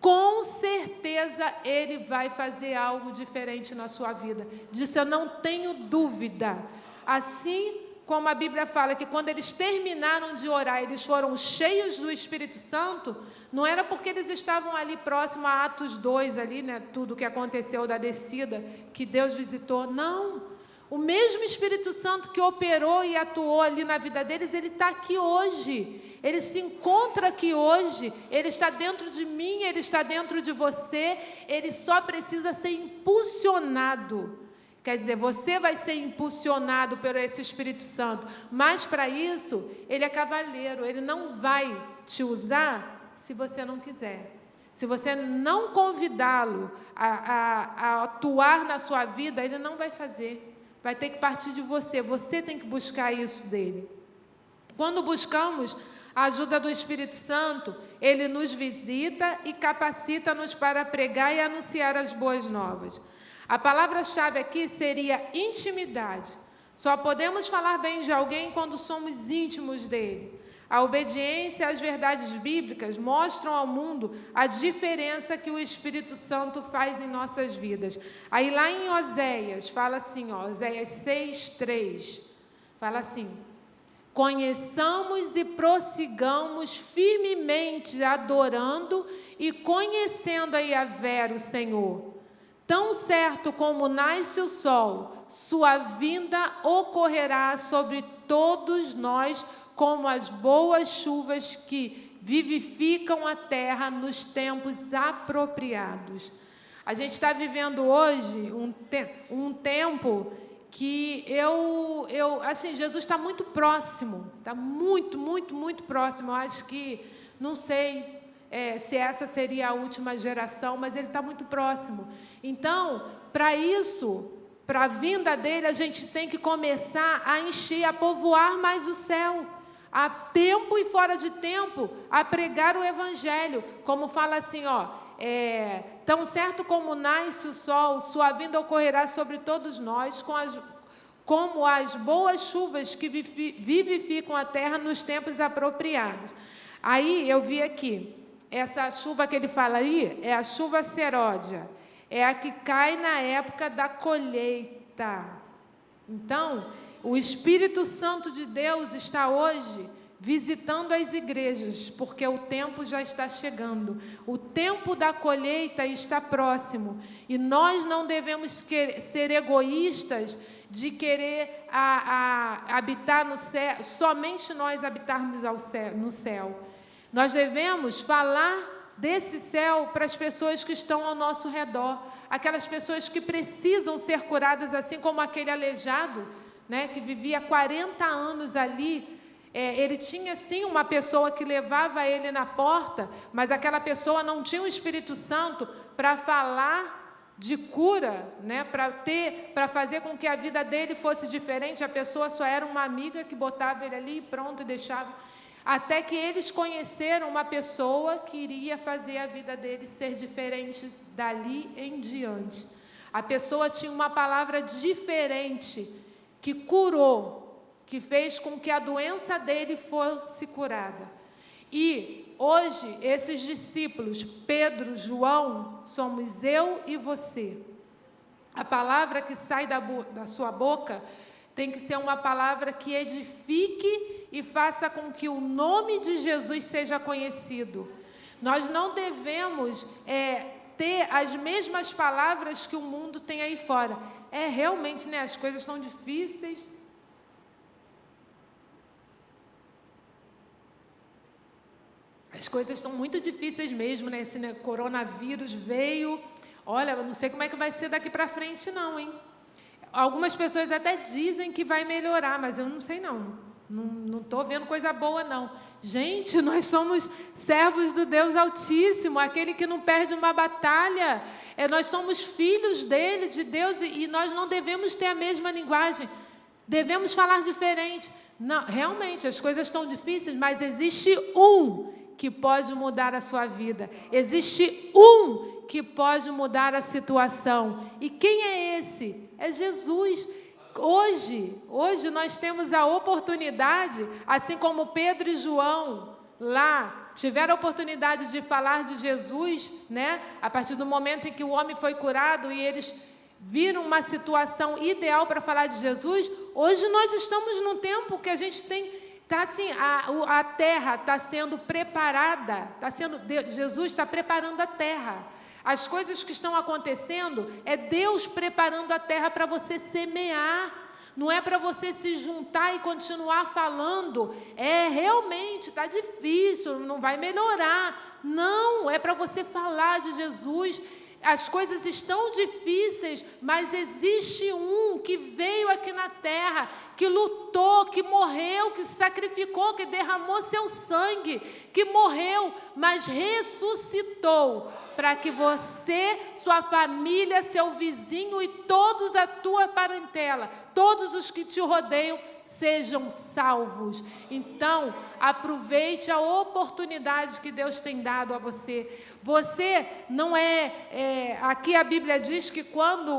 A: com certeza Ele vai fazer algo diferente na sua vida. Disso eu não tenho dúvida. Assim como a Bíblia fala que quando eles terminaram de orar, eles foram cheios do Espírito Santo, não era porque eles estavam ali próximo a Atos 2, ali, né, tudo que aconteceu da descida, que Deus visitou, não. O mesmo Espírito Santo que operou e atuou ali na vida deles, ele está aqui hoje, ele se encontra aqui hoje, ele está dentro de mim, ele está dentro de você, ele só precisa ser impulsionado. Quer dizer, você vai ser impulsionado por esse Espírito Santo, mas para isso, ele é cavalheiro, ele não vai te usar se você não quiser. Se você não convidá-lo a atuar na sua vida, ele não vai fazer. Vai ter que partir de você, você tem que buscar isso dele. Quando buscamos a ajuda do Espírito Santo, ele nos visita e capacita-nos para pregar e anunciar as boas novas. A palavra-chave aqui seria intimidade. Só podemos falar bem de alguém quando somos íntimos dele. A obediência às verdades bíblicas mostram ao mundo a diferença que o Espírito Santo faz em nossas vidas. Aí lá em Oséias, fala assim, Oséias 6:3, fala assim: conheçamos e prossigamos firmemente adorando e conhecendo a Yahvé, o Senhor. Tão certo como nasce o sol, sua vinda ocorrerá sobre todos nós, como as boas chuvas que vivificam a terra nos tempos apropriados. A gente está vivendo hoje um tempo que assim, Jesus está muito próximo, está muito, muito, muito próximo. Eu acho que, não sei se essa seria a última geração, mas ele está muito próximo. Então, para isso, para a vinda dele, a gente tem que começar a encher, a povoar mais o céu, a tempo e fora de tempo, a pregar o Evangelho, como fala assim, tão certo como nasce o sol, sua vinda ocorrerá sobre todos nós, como as boas chuvas que vivificam a terra nos tempos apropriados. Aí eu vi aqui, essa chuva que ele fala aí é a chuva seródia, é a que cai na época da colheita. Então, o Espírito Santo de Deus está hoje visitando as igrejas, porque o tempo já está chegando. O tempo da colheita está próximo. E nós não devemos ser egoístas de querer habitar no céu, somente nós habitarmos no céu. Nós devemos falar desse céu para as pessoas que estão ao nosso redor, aquelas pessoas que precisam ser curadas, assim como aquele aleijado, né, que vivia 40 anos ali. Ele tinha sim uma pessoa que levava ele na porta, mas aquela pessoa não tinha o Espírito Santo para falar de cura, né, para fazer com que a vida dele fosse diferente. A pessoa só era uma amiga que botava ele ali e pronto, e deixava. Até que eles conheceram uma pessoa que iria fazer a vida dele ser diferente dali em diante. A pessoa tinha uma palavra diferente que curou, que fez com que a doença dele fosse curada. E hoje, esses discípulos, Pedro, João, somos eu e você. A palavra que sai da sua boca tem que ser uma palavra que edifique e faça com que o nome de Jesus seja conhecido. Nós não devemos ter as mesmas palavras que o mundo tem aí fora. Realmente, né? As coisas estão difíceis. As coisas estão muito difíceis mesmo, né? Esse coronavírus veio. Olha, eu não sei como é que vai ser daqui para frente, não, hein? Algumas pessoas até dizem que vai melhorar, mas eu não sei, não. Não estou vendo coisa boa, não. Gente, nós somos servos do Deus Altíssimo, aquele que não perde uma batalha. Nós somos filhos dele, de Deus, e nós não devemos ter a mesma linguagem. Devemos falar diferente. Não, realmente, as coisas estão difíceis, mas existe um que pode mudar a sua vida. Existe um que pode mudar a situação. E quem é esse? É Jesus. Hoje nós temos a oportunidade, assim como Pedro e João lá tiveram a oportunidade de falar de Jesus, né? A partir do momento em que o homem foi curado e eles viram uma situação ideal para falar de Jesus. Hoje nós estamos num tempo que a gente está assim, a terra está sendo preparada, Jesus está preparando a terra. As coisas que estão acontecendo é Deus preparando a terra para você semear. Não é para você se juntar e continuar falando. Realmente está difícil, não vai melhorar. Não, é para você falar de Jesus. As coisas estão difíceis, mas existe um que veio aqui na terra, que lutou, que morreu, que se sacrificou, que derramou seu sangue, que morreu, mas ressuscitou, para que você, sua família, seu vizinho e todos a tua parentela, todos os que te rodeiam, sejam salvos. Então, aproveite a oportunidade que Deus tem dado a você. Você não aqui a Bíblia diz que quando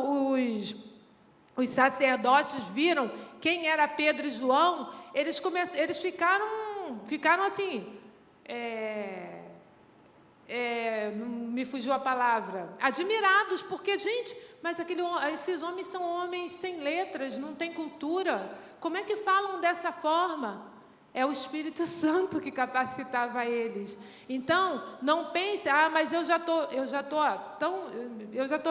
A: os sacerdotes viram quem era Pedro e João, eles ficaram assim, não me fugiu a palavra, admirados, porque, gente, mas esses homens são homens sem letras, não tem cultura. Como é que falam dessa forma? É o Espírito Santo que capacitava eles. Então, não pense, mas eu já tô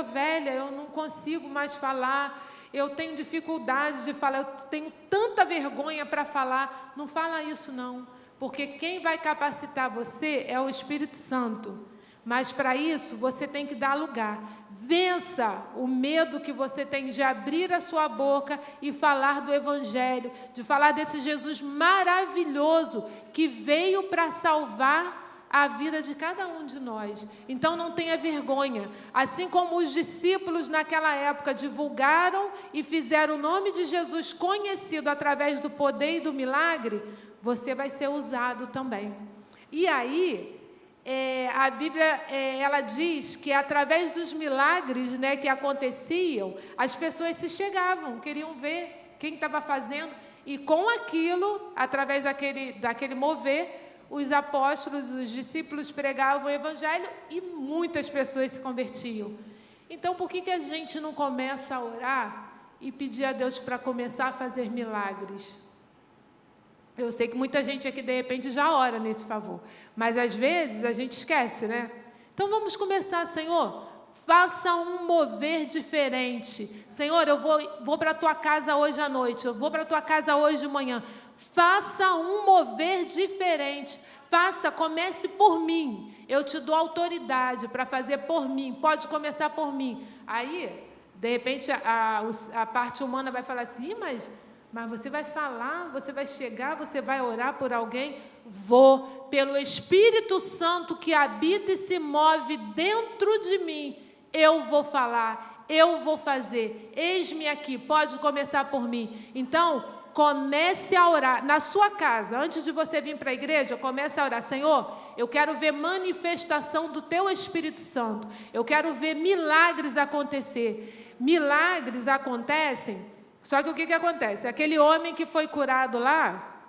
A: velha, eu não consigo mais falar, eu tenho dificuldade de falar, eu tenho tanta vergonha para falar. Não fala isso, não, porque quem vai capacitar você é o Espírito Santo. Mas para isso, você tem que dar lugar. Vença o medo que você tem de abrir a sua boca e falar do Evangelho, de falar desse Jesus maravilhoso que veio para salvar a vida de cada um de nós. Então não tenha vergonha. Assim como os discípulos naquela época divulgaram e fizeram o nome de Jesus conhecido através do poder e do milagre, você vai ser usado também. E aí, a Bíblia ela diz que através dos milagres, né, que aconteciam, as pessoas se chegavam, queriam ver quem estava fazendo, e com aquilo, através daquele mover, os apóstolos, os discípulos pregavam o Evangelho e muitas pessoas se convertiam. Então, por que a gente não começa a orar e pedir a Deus para começar a fazer milagres? Eu sei que muita gente aqui, de repente, já ora nesse favor. Mas, às vezes, a gente esquece, né? Então, vamos começar, Senhor. Faça um mover diferente. Senhor, eu vou para a tua casa hoje à noite. Eu vou para a tua casa hoje de manhã. Faça um mover diferente. Comece por mim. Eu te dou autoridade para fazer por mim. Pode começar por mim. Aí, de repente, a parte humana vai falar assim, mas você vai falar, você vai chegar, você vai orar por alguém? Vou, pelo Espírito Santo que habita e se move dentro de mim, eu vou falar, eu vou fazer, eis-me aqui, pode começar por mim. Então, comece a orar, na sua casa, antes de você vir para a igreja, comece a orar, Senhor, eu quero ver manifestação do Teu Espírito Santo, eu quero ver milagres acontecer. Milagres acontecem Só que o que acontece? Aquele homem que foi curado lá,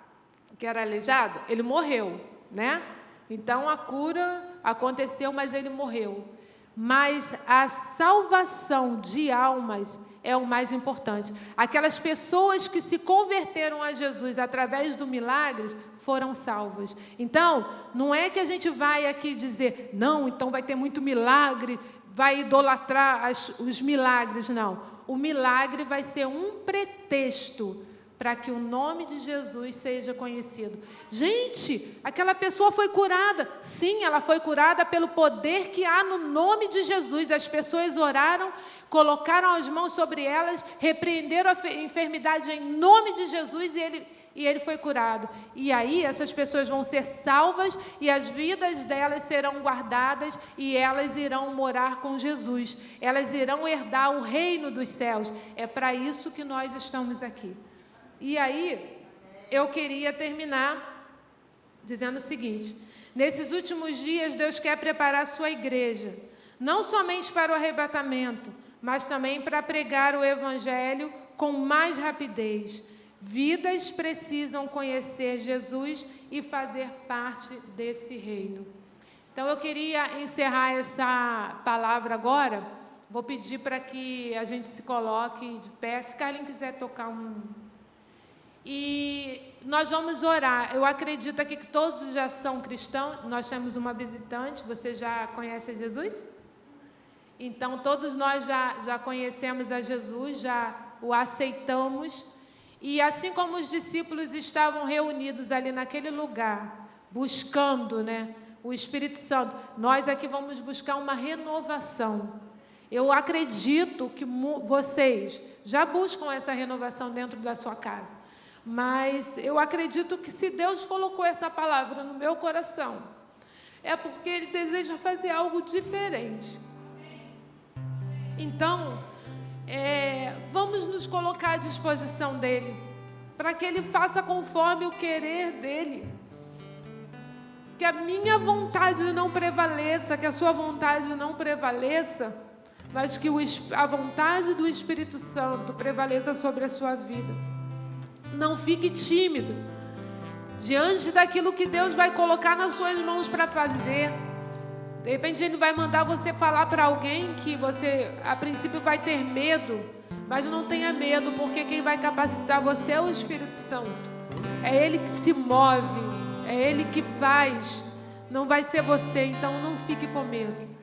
A: que era aleijado, ele morreu, né? Então a cura aconteceu, mas ele morreu. Mas a salvação de almas é o mais importante. Aquelas pessoas que se converteram a Jesus através do milagre foram salvas. Então, não é que a gente vai aqui dizer, não, então vai ter muito milagre, vai idolatrar os milagres, não. O milagre vai ser um pretexto para que o nome de Jesus seja conhecido. Gente, aquela pessoa foi curada. Sim, ela foi curada pelo poder que há no nome de Jesus. As pessoas oraram, colocaram as mãos sobre elas, repreenderam a enfermidade em nome de Jesus e ele foi curado. E aí essas pessoas vão ser salvas e as vidas delas serão guardadas e elas irão morar com Jesus. Elas irão herdar o reino dos céus. É para isso que nós estamos aqui. E aí, eu queria terminar dizendo o seguinte: nesses últimos dias, Deus quer preparar a sua igreja, não somente para o arrebatamento, mas também para pregar o Evangelho com mais rapidez. Vidas precisam conhecer Jesus e fazer parte desse reino. Então, eu queria encerrar essa palavra agora. Vou pedir para que a gente se coloque de pé. Se Carlinhos quiser tocar E nós vamos orar. Eu acredito aqui que todos já são cristãos. Nós temos uma visitante. Você já conhece Jesus? Então, todos nós já conhecemos a Jesus, já o aceitamos. E assim como os discípulos estavam reunidos ali naquele lugar, buscando, o Espírito Santo, nós aqui vamos buscar uma renovação. Eu acredito que vocês já buscam essa renovação dentro da sua casa. Mas eu acredito que se Deus colocou essa palavra no meu coração, é porque Ele deseja fazer algo diferente. Então, vamos nos colocar à disposição dEle, para que Ele faça conforme o querer dEle. Que a minha vontade não prevaleça, que a sua vontade não prevaleça, mas que a vontade do Espírito Santo prevaleça sobre a sua vida. Não fique tímido diante daquilo que Deus vai colocar nas suas mãos para fazer. De repente Ele vai mandar você falar para alguém que você a princípio vai ter medo, mas não tenha medo, porque quem vai capacitar você é o Espírito Santo. É Ele que se move, é Ele que faz, não vai ser você. Então não fique com medo.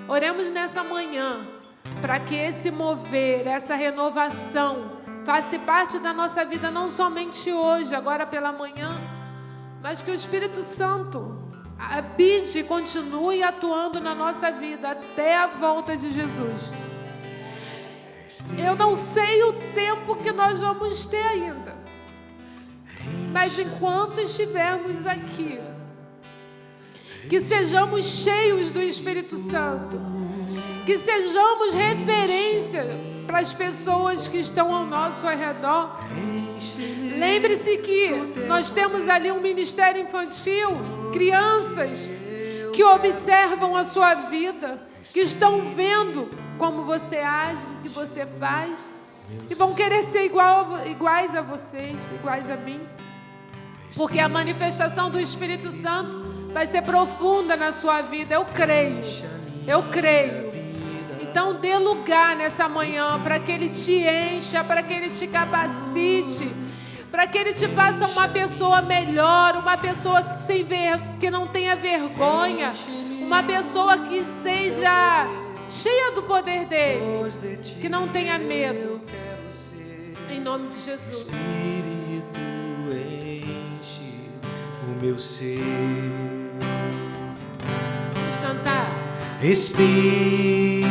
A: Oremos nessa manhã para que esse mover, essa renovação faça parte da nossa vida, não somente hoje, agora pela manhã, mas que o Espírito Santo habite e continue atuando na nossa vida até a volta de Jesus. Eu não sei o tempo que nós vamos ter ainda, mas enquanto estivermos aqui, que sejamos cheios do Espírito Santo, que sejamos referência para as pessoas que estão ao nosso redor. Lembre-se que nós temos ali um ministério infantil, crianças que observam a sua vida, que estão vendo como você age, o que você faz, e vão querer ser iguais a vocês, iguais a mim, porque a manifestação do Espírito Santo vai ser profunda na sua vida. Eu creio. Então dê lugar nessa manhã para que Ele te encha, para que Ele te capacite, para que Ele te faça uma pessoa melhor, uma pessoa que não tenha vergonha, uma pessoa que seja cheia do poder dEle, que não tenha medo. Em nome de Jesus.
B: Espírito enche o meu ser.
A: Vamos cantar.
B: Espírito